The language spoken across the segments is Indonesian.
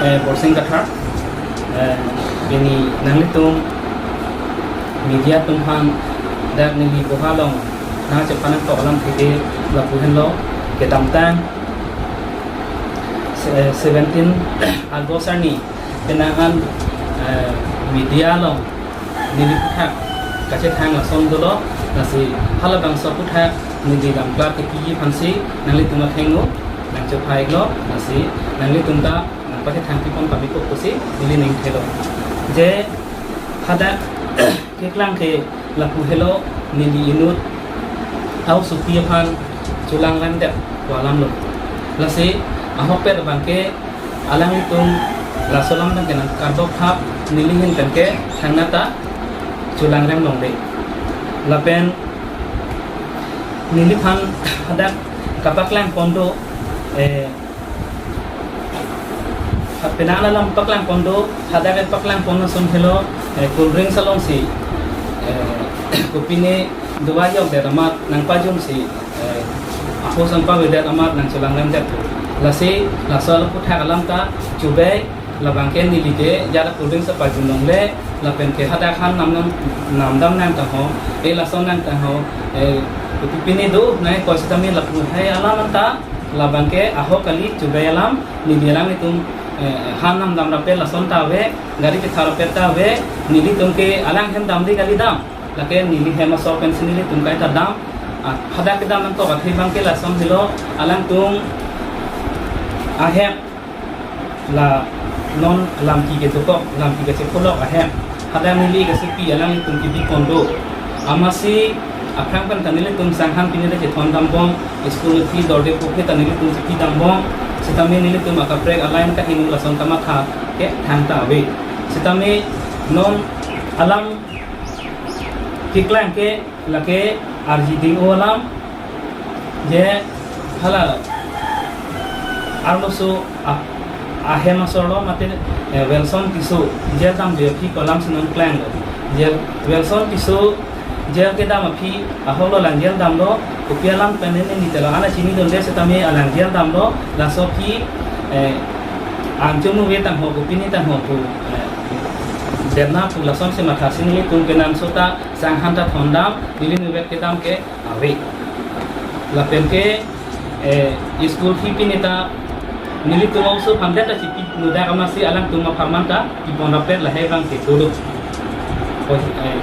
borsing kathar ini nanglitung media tumhan dak ni bohalong na cepanan to alam thike lapuhen lo ke damtang 17 August ni kenangan media lo niliputha kache thang la som dolo nasi hala bangsa putha nili damkla ke ki phansi nangli tuma thengo nang chophai lo nasi nangli tumta nang pache thang pipon pami ko kusi nili ning thelo je hada ke klang ke lapu helo nili inut au supi phan chulang ran de walam lo lasi ahopet bangke alang tum la solam nang kenan karbo khap nili hin tanke thangnata chulang ram long de lapen nili phan hadak kapaklang kondo penala lam paklang kondo hadak paklang kondo son hello cool drink salon si kopine dua yok de ramat nang pajum si aho sampa wede amat nang chulang ram de lasi lasol putha alam ta chube labangke nili ke jara cool drink sa pajum long le lapen ke hada khan nam dam nam ta ho la son nam ta ho pini do nai ko sitami lapu hai alam ta labangke aho kali chubai alam ni bilang itu han nam dam rape la son ta we gari ke thara pe ta we nili tum ke alang hem dam di kali dam lake nili hema so pen sinili tum kai ta dam hada ke dam to gathi bangke la son hilo alang tum ahem la non lam ki ke to ko lam ki ke se kolok ahem hada nili ke sepi alang tum ki bi kondo amasi akhang kan tanile tum sangham pinile je thon dambong school fi dorde ko ke tanile tum fi dambong sitame nile tum akaprek align ka hinu lason kama kha ke thanta we sitame non alam kiklang ke lake rgd olam je hala arloso ahema solo mate welson tiso je tam je fi kolam sinon klang je welson tiso je ke dam phi aholo langian dam lo upialam penen ni tela ana chini don dese tame alangian dam lo la so phi angjomu we tang ho upini tang ho pu derna pu la son se mathasin ni tum ke nam sota sanghan ta thondam nili ni we ke dam ke awe la pen ke school phi pinita nili tum also phamda ta chipi nuda kamasi alang tum phamanta ki bonapet la he bang ke todo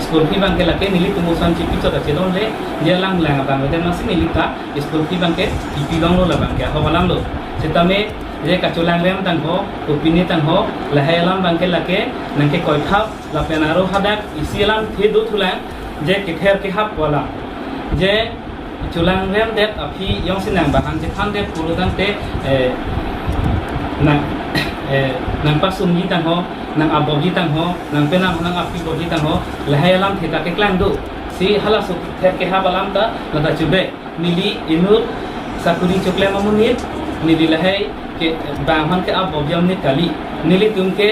school fee bangke lake nili tumusan cipi chota chelon le jelang lang bang wede masih nili ka school fee bangke cipi bang lo la bangke ho balang lo setame je kaculang rem tang ho opini tang ho lahelam bangke lake nangke koi thap la penaro hadak isilam the du thulang je ke kher ke hap wala je chulang rem det api yong sinang bahan je khan det pulutan te nang pasum ji tang ho nang aboji tang ho nang penam nang api boji tang ho lahayalam theta ke klang do si hala su ther ke ha balam ta lada chube nili inur sakuri chukle mamunit nili lahai ke banghan ke abojam ni kali nili tumke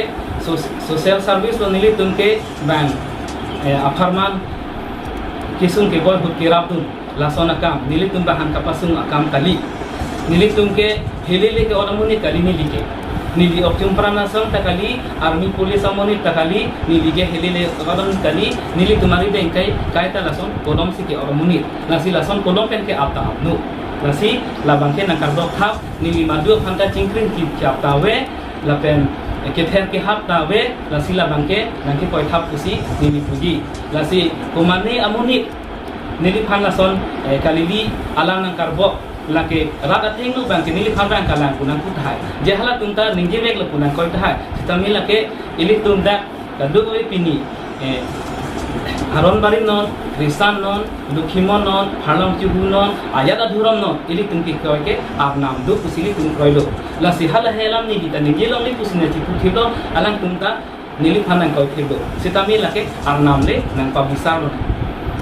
social service lo nili tumke bang aparman kisung ke boy hut kirapun lasona kam nili tum bahan kapasung akam kali nili tumke helele ke olamuni kali nili ke nili option pranasam takali army police amoni takali nili ge helile kadam kali nili tumari bengkai kaita lason kolom sike oromuni nasi lason kolom pen ke apta apnu nasi labang ke nakardo khap nili madu phanta chingkring ki chapta we lapen ke ther ke hapta we nasi labang ke nangki poi thap kusi nili puji nasi kumani amuni nili phan lason kalili alang nakarbo lake raga tinglu bangke nili phamrang kalang kunang kuthai je hala tumta ningje bek lu kunang koi thai sitami lake ili tumda kadu oi pini aron bari non kristan non dukhimon non harlam chubu non ayada dhuram non ili tumki koi ke apnam du kusili tum koilo la si hala helam ni kita ningje long li kusine ti puthilo alang tumta nili phamrang koi thilo sitami lake arnam le nang pabisar non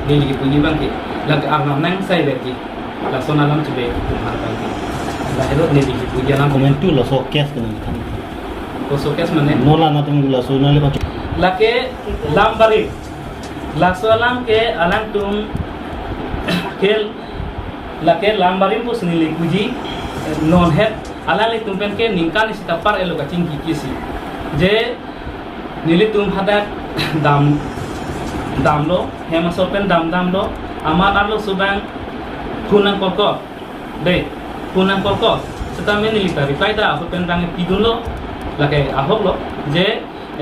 nili ki puji bangke lake arnam nang sai beki la sona lam chube tumhar bangke la helo nili ki puji lam komentu la so kes kan ko so kes mane nola na tum la so na le lake lambari la so lam ke alang tum kel lake lambarim pus nili puji non het alali tumpen ke ningkan si tapar elo kacing kikisi je nili tum hadak dam lo hema sopen dam lo amar arlo subang kunang kolko de kunang kolko setame nili ta reply da sopen bang pidun lo lake ahok lo je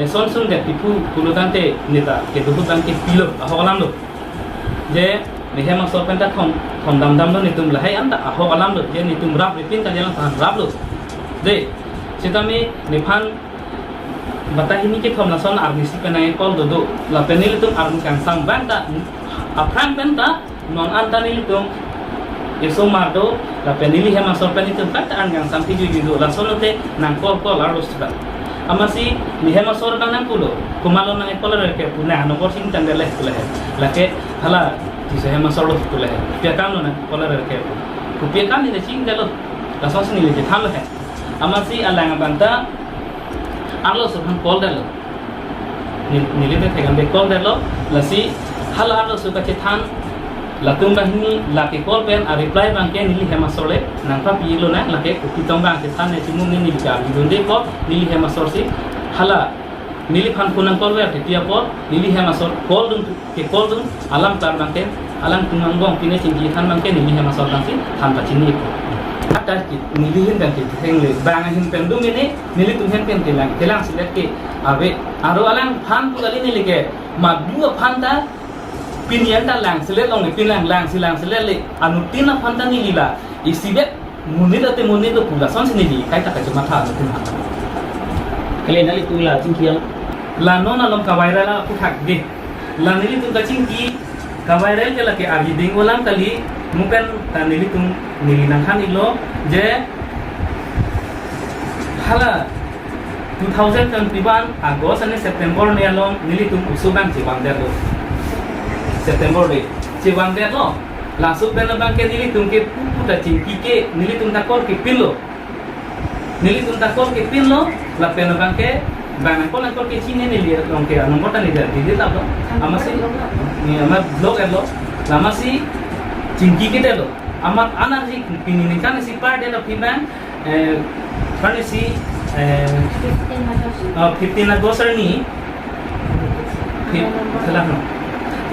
son sun de tipu kulutante neta ke duhu bang ke pilo ahok alam lo je hema sopen ta thom dam lo nitum lahai anda ahok alam lo je nitum rap ripin ta jalan tahan rap lo de setame niphan bata ini ke thom lason armisi penai kol dodo la penil tum arm kan sam banda apran benda non anta nilitum eso mardo la penili hema sorpen itu kata angang sam tiju judo la sonote nang kol arus ta amasi ni hema sor nang kulo kumalo nang kol ke puna no borsing tangale kule la ke hala ti se hema sor kule pia kan nang kol ke ku pia kan ni ching dalo la sos ni le tham he amasi alang banta arlo subhan kol dalo nili te tegan be kol dalo la si hala arlo suka cethan latung bahini laki kol pen a reply bangke nili hema sole nang pa pilo na lake ukitong bang cethan ne simu ni nili dunde ko nili hema sorsi hala nili phan kunang kol wer tia ko nili hema sor kol dun alam tar bangke alang tunang gong pine cingki than bangke nili hema sor bangsi than pa chini ko atas nili hin kan ke hengle bang hin pen du mene nili tum hen pen telang silet ke abe aro alang phan ku gali nili ke ma dua phan ta pinian ta lang silet long pin lang silet le anu tina phan ta nili la isibet munit ate munit to pula son sini di kai ta ka cuma tha tu ha kalian nali tu la cingkiang la non alom ka viral la ku thak de la nili tu ka cingki ka viral ke la ke agi ding ulang kali mukan ta nili tum nili nang khan ilo je hala 2021 Agos ane September ne along nili tum usubang cibang dero September de cibang dero langsung bena bang ke nili tum ke puta cingki ke nili tum takor ke pilo la pena bang ke bang ko na ko ke chine nili long ke nomor ta ni di ta lo amasi ni amar blog elo lamasi cingki ke delo amat anarji pini kan si part delo pibang kan si 15 August ni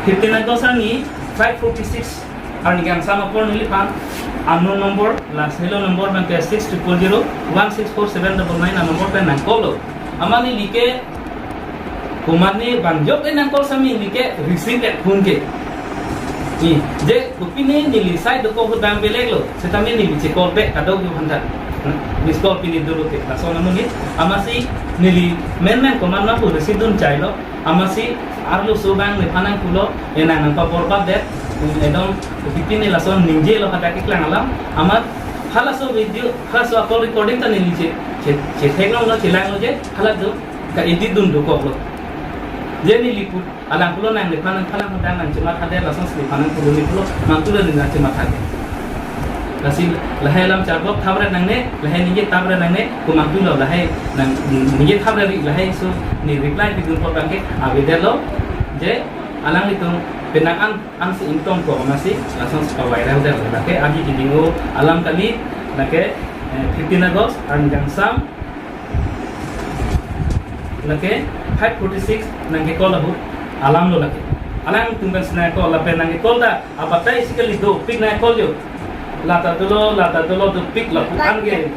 15 August ni 546 arni gang sama por nili pan unknown number last hello number bang ke 6000 1647999 number pe nang kolo amani like kumani banjok e nang kol sami like receive at phone ke ni je kupine nili side ko hudang beleglo setami nili che call back kado gi handa miss call pini dulu kelasona nuni amasi nili men command na pu receive dun chailo amasi arlo subang ni phanang kulo ena nang pa borba de edom kupine lason ninje lo hata ke klang alam amat hala so video hala so call recording ta nili che thekno lo chilang lo je hala do ka edit dun do ko lo jadi liput alang pulo nang lepanan phalang hudang nang cuma hade lason sli phanang pulo ni pulo mantula ni nang cuma hade lasi lahai lam carbok thabre nang ne lahai nije tabre nang ne ko mangtulo lahai nang nije thabre ri lahai so ni reply bidun ko bangke abidelo je alang itu penangan an si income ko masih lason sa viral der lake agi kidingo alam kali lake 15 August an gangsam lake 546 nangge call abu alam lo lake alang tunggal sna call la penang call da abatai sikali do pik na call yo lata dulu do pik la puan ge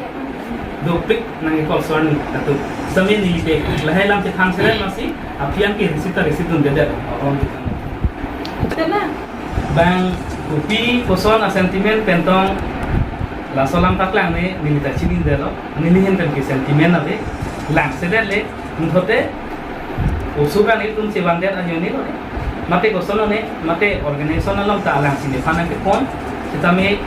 do pik nangge call sorni atu samin ni pe lahai lam ke tham sere masi apian ke receipt dun de on tena bang kupi koson a sentiment pentong la solam taklang ne nilita chinin delo nilihen kan ke sentiment ave lang sedele ntote usugan itu cebang der ajoni lo mate kosono ne mate organization alam ta alang sini phana ke kon setame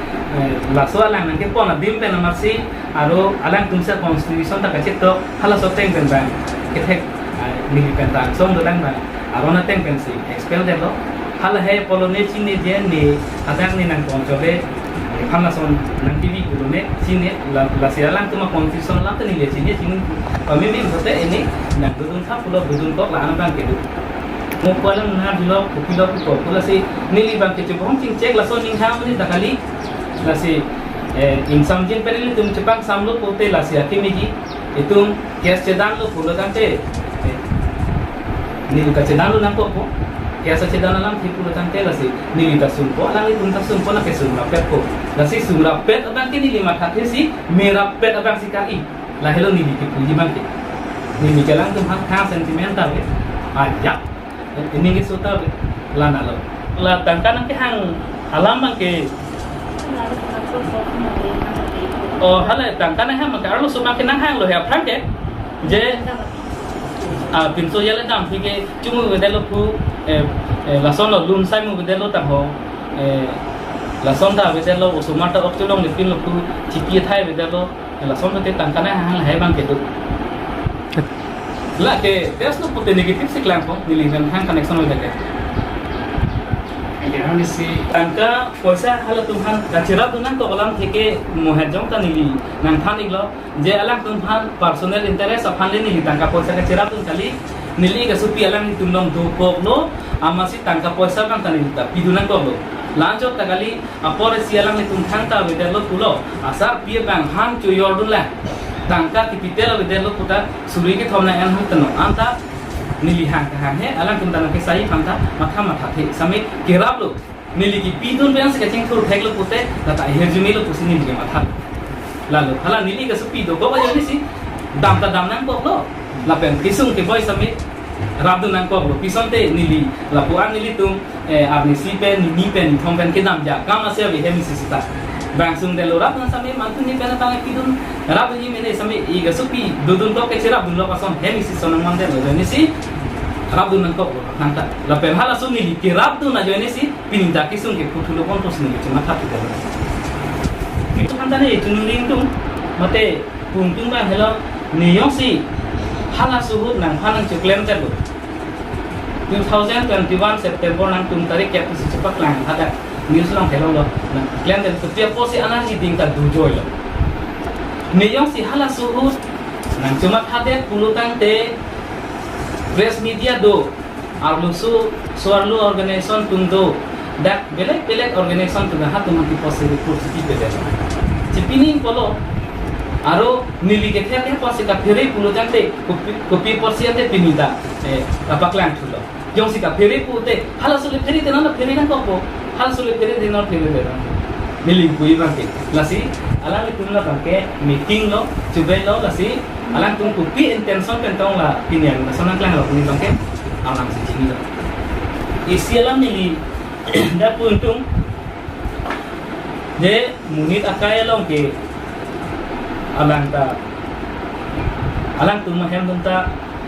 laso alang ke kon adim pe namasi aro alang tumsa constitution ta kache to hala so teng ben bang ke thek nili pen ta som do lang ba aro na teng pen si expel der lo hala he polone chini je ni adak ni nang kon chobe phana son nang tv gulone chini la sialang tuma constitution la tani le chini chini kami mi hote ini nang dudun tha pulo dudun tok la anang ke du mo palang na dilo pupilo ko pula si nili bang ke chubong ching chek la son ning ha ni dakali la si insam jin perili tum cepak samlo pote lasi akimigi itum kias cedan lo pulo tante ni luka cedan lo nangko po kias cedan alam ti pulo tante lasi ni lita sumpo alam itum ta sumpo na kesumra pet po lasi sumra pet abang kini lima kate si mera pet abang si kai lahelo ni liki puji bangke ni mijalang tum hang sentimental ke ajak ini ke suta lana lo la tangkan ke hang alam bangke oh halai tangkan hang maka arlo so bangke nang hang lo ya franke je pinso yale dam pike chumu bedelo pu la son lo lum sai mu bedelo ta ho la son da bedelo osumata oktulong ni pin lo pu chiki thai bedelo la son te tangkan hang hai bangke tu la ke tes no pute negative se klang ko nilihan hang connection ho dake tangka poisa hala tumhan kachira tunan to alam theke mohajong ta nili nang than iglo je alam tumhan personal interest afan le nili tangka poisa kachira tun kali nili ga supi alam tumnom do koklo amasi tangka poisa bang ta nili ta pidunan koklo lanjok ta kali apore si alam tum thang ta bedelo pulo asar pie bang han chu yordun la tangka tipitela bedelo puta suri ke thomna an han tano anta nili hang ka hang he alang tum tanang ke sai phangta matha the same kirap lo nili ki pidun bang se kaching thur theklo pute ta herjumi lo pusini ni matha lalu hala nili ka supi do go ba joni si dam ta dam nang ko lo la pen kisung ke boy same rabdu nang ko lo pison te nili la puan nili tum apni si pen ni pen thom pen ke dam ja kama se bi hemi sita bang sung de lo rap na same mantu ni pen ta pidun rap ni mene same i ga supi dudun to ke sira dun lo pason hemi si sonang mande lo joni si rabdu nang ko nangta la pen hala suni li ki rabdu na joni si pininta kisung ke puthulo kon to suni ke matha tu de itu kan tane itu ning tum mate pung tung ba hello niyong si hala suhut nang phanang chuklem ta lo 2021 September nang tum tarik ke si cepak lang ada news lang hello lo klem den tu pia posi ana hi ding ta du joy lo niyong si hala suhut nang cuma hade pulutang te press media do arlusu suarlu organization tundo dak belek organization tuga hatu mati possible positive bede chipini polo aro nili ke thya posi ka phere pulo jante kopi porsiate pinida kapaklang thulo jongsi ka phere pute hala sule phere de na phere kan ko hala sule phere de na phere de nili kui bangke lasi ala le tunla bangke meeting lo chube lo lasi alang tung kupi intention pentong la pinian na sonang klang lo ni bangke alang si chini lo isi alam nili da puntung je munit akaya long ke alang tung mahem tunta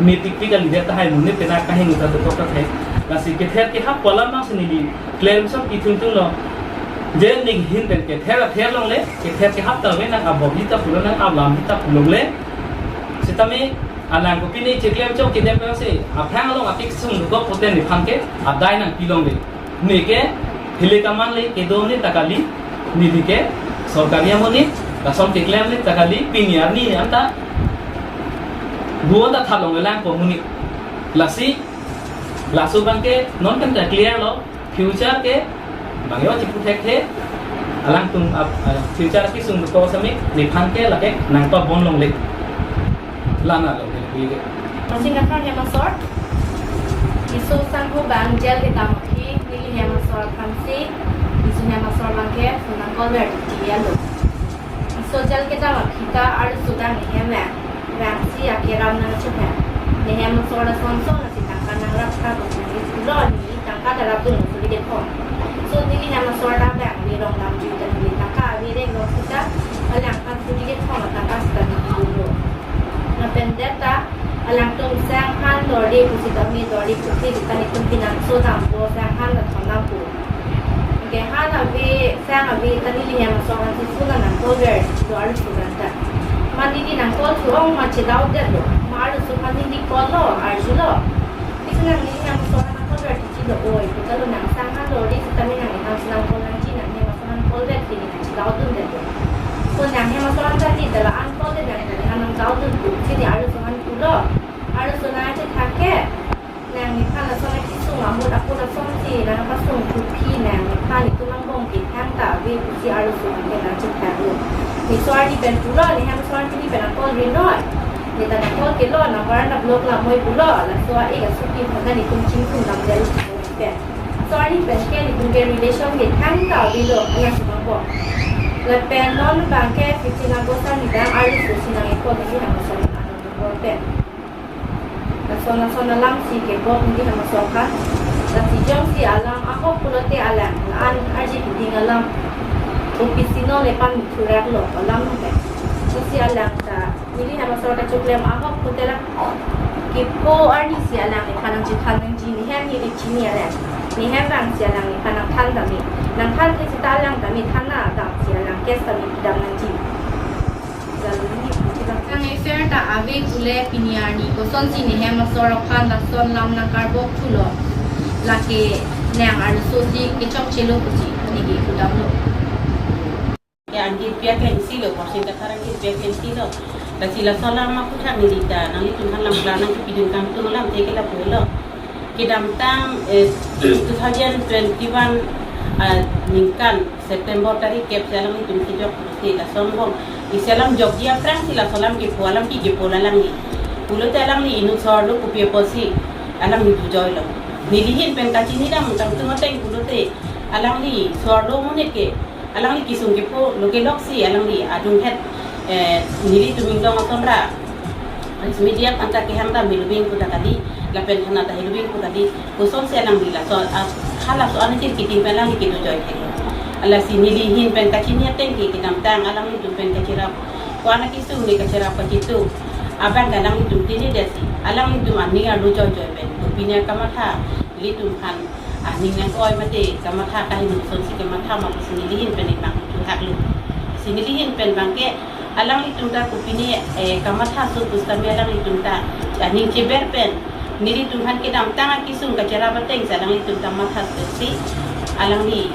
meeting pi kali deta hai munit pena kahe nguta to ka the lasi ke ther ke ha pola ma sinili claim som ki tung lo je ning hin ben ke ther long le ke ther ke hap ta we na abobi ta pulo na ablam ta pulo le sitame alang ko pini cheklem chok ke dem se aphang long apik sung go poten ni phang ke adai nang pilong le ne ke hile kaman le ke do ne takali ni dike sorkari amoni kasol cheklem le takali piniar ni anta buon ta thalong le lang ko muni lasi lasu bangke non kan clear lo future ke bangyo chipu thek the alang tung future ki sung ko sami ni phang ke lake nang to bon long le lana lo le masing kan yang masort isu sangku bang gel kita maki nili yang masort kansi isu yang masort bangke sunang kolber dia lo isu gel kita maki ka ar sudan ni me reaksi akhiram nang chupa ni yang masort sonso na sitangkan nang rakka ko ni lo ni tangka darab tu ni de ko so nili yang masort da bang ni rong nam ju dan ni tangka ni de lo kita alang kan tu ni ko tangka sta ni dulu na pendeta alang tung sang han lori kusita mi lori kusi ditani kumpinan so tampo sang han na thona pu ke han avi sang avi tani liya ma so han suna na kover lori suganta mani ni nang kol thuong ma chidau de lo mar su mani ni kolo arjulo isna ni nang so han kover ti lo oi ko talo nang sang han lori sitani nang nang sang ko nang chi nang ni ma so han kover ti ni chidau dun de lo ko nang he ma so han ta ti de la an ko de nang nang dau dun tu ti di aru so han kulo aru so na che thake nang ni khala so na ki su ma mu da ku da so ti na pa so tu pi nang ni kha ni tu mang bong ti ทั้งตาวิสิอารุสุเป็นนักจุดแทงลูกมีสวรรค์ที่เป็นผู้รอดในแฮมสวรรค์ที่เป็นนักกอลเรียนน้อยในแต่นักกอลเกลอนนักวานักโลกลามวยผู้รอดและสวรรค์เอกสุกินของการในกลุ่มชิ้นกลุ่มลำเดลเป็นสวรรค์ที่เป็นแค่ในกลุ่มเกลีเดชั่นเห็นทั้งตาวิโลอะไรสมบูรณ์และเป็นนอนบางแค่ฟิสินาโกสันในด้านอารุสุสินังเอกคนที่ทำสวรรค์อันนั้นก็เป็นและส่วนลำสีเก็บบอกที่ทำสวรรค์และที่จงสีอาลังอาโคกุลเตอาลังอันอาจิปิดิงอาลังopisino lepan turak lo alam pe si alang ta nili nama sorta choklem ahok putela kipo arni si alang ni kanang jithan ng jini hem ni chini ala ni hem bang si alang ni kanang than dami nang than ki sita alang dami thana dam si alang kes dami dam ng jini jaluni putina kang efer ta ave kule piniarni ko son si ni hem sorok khan la son lam na karbok thulo lake nang ar so si ke chok chelo puchi ni gi kudam lo yang di pihak yang silo, porsi sekarang di pihak yang silo. Dan sila solam aku tak nilita, nanti tuhan lam belanang kepidun kami tu lam tegela pula. Kita tang 2021 ningkan September tadi kep salam itu kita kita sombong. Di salam Jogja perang sila solam kepo alam ki kepo lalang ni. Pulau alam ni inu sorlo kupi posi alam ni tujoy lo. Nilihin pengkaci ni dah mungkin tu mateng pulau te alam ni sorlo munet ke. Alang ni kisung kepo loke loksi alang ni adung het nili tuming dong atomra media panca ke hamda milubing kuda tadi lapen khana ta hilubing kuda tadi kusong se alang bila so hala so anatin kiting pelang ki do joy thelo ala si nili hin pen kachinya tengki kinam tang alang ni pen kachira ko ana kisung ni kachira pajitu aban dalang ni tum tini desi alang ni tum ani alu joy joy ben pinya kamatha li tum khan ani nang oi mate kamatha kai nu son si kamatha ma sinilihin pen bang tu hak lu sinilihin pen bang ke alang itu ta kupini kamatha su kustam alang itu ta ani ceber pen nili tuhan ke dam tanga kisung ka cara bateng alang itu ta matha si alang ni